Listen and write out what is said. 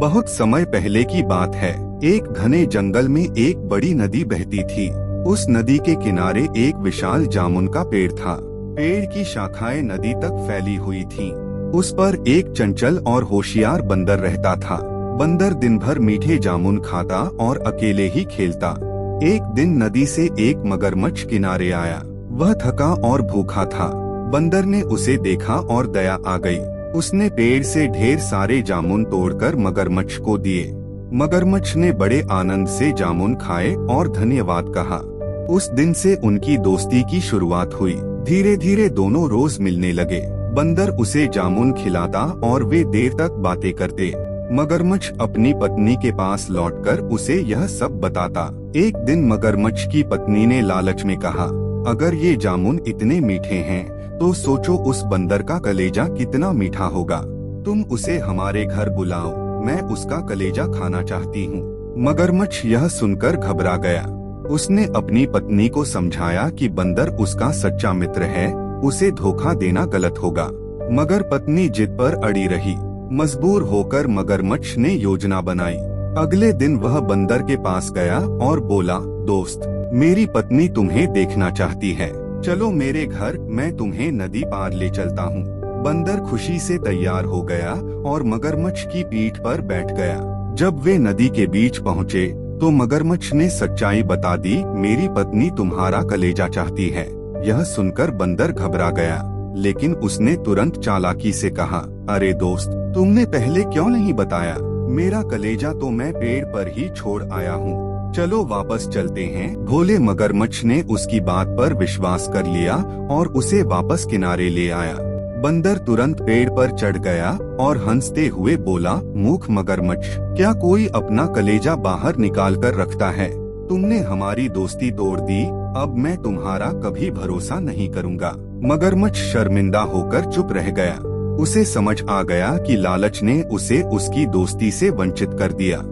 बहुत समय पहले की बात है। एक घने जंगल में एक बड़ी नदी बहती थी। उस नदी के किनारे एक विशाल जामुन का पेड़ था। पेड़ की शाखाएं नदी तक फैली हुई थीं। उस पर एक चंचल और होशियार बंदर रहता था। बंदर दिन भर मीठे जामुन खाता और अकेले ही खेलता। एक दिन नदी से एक मगरमच्छ किनारे आया। वह थका और भूखा था। बंदर ने उसे देखा और दया आ गई। उसने पेड़ से ढेर सारे जामुन तोड़कर मगरमच्छ को दिए। मगरमच्छ ने बड़े आनंद से जामुन खाए और धन्यवाद कहा। उस दिन से उनकी दोस्ती की शुरुआत हुई। धीरे धीरे दोनों रोज मिलने लगे। बंदर उसे जामुन खिलाता और वे देर तक बातें करते। मगरमच्छ अपनी पत्नी के पास लौटकर उसे यह सब बताता। एक दिन मगरमच्छ की पत्नी ने लालच में कहा, अगर ये जामुन इतने मीठे हैं तो सोचो उस बंदर का कलेजा कितना मीठा होगा। तुम उसे हमारे घर बुलाओ, मैं उसका कलेजा खाना चाहती हूँ। मगरमच्छ यह सुनकर घबरा गया। उसने अपनी पत्नी को समझाया कि बंदर उसका सच्चा मित्र है, उसे धोखा देना गलत होगा। मगर पत्नी जिद पर अड़ी रही। मजबूर होकर मगरमच्छ ने योजना बनाई। अगले दिन वह बंदर के पास गया और बोला, दोस्त, मेरी पत्नी तुम्हें देखना चाहती है, चलो मेरे घर, मैं तुम्हें नदी पार ले चलता हूँ। बंदर खुशी से तैयार हो गया और मगरमच्छ की पीठ पर बैठ गया। जब वे नदी के बीच पहुँचे तो मगरमच्छ ने सच्चाई बता दी, मेरी पत्नी तुम्हारा कलेजा चाहती है। यह सुनकर बंदर घबरा गया, लेकिन उसने तुरंत चालाकी से कहा, अरे दोस्त, तुमने पहले क्यों नहीं बताया? मेरा कलेजा तो मैं पेड़ पर ही छोड़ आया हूँ। चलो वापस चलते हैं। भोले मगरमच्छ ने उसकी बात पर विश्वास कर लिया और उसे वापस किनारे ले आया। बंदर तुरंत पेड़ पर चढ़ गया और हंसते हुए बोला, मूर्ख मगरमच्छ, क्या कोई अपना कलेजा बाहर निकाल कर रखता है? तुमने हमारी दोस्ती तोड़ दी, अब मैं तुम्हारा कभी भरोसा नहीं करूँगा। मगरमच्छ शर्मिंदा होकर चुप रह गया। उसे समझ आ गया कि लालच ने उसे उसकी दोस्ती से वंचित कर दिया।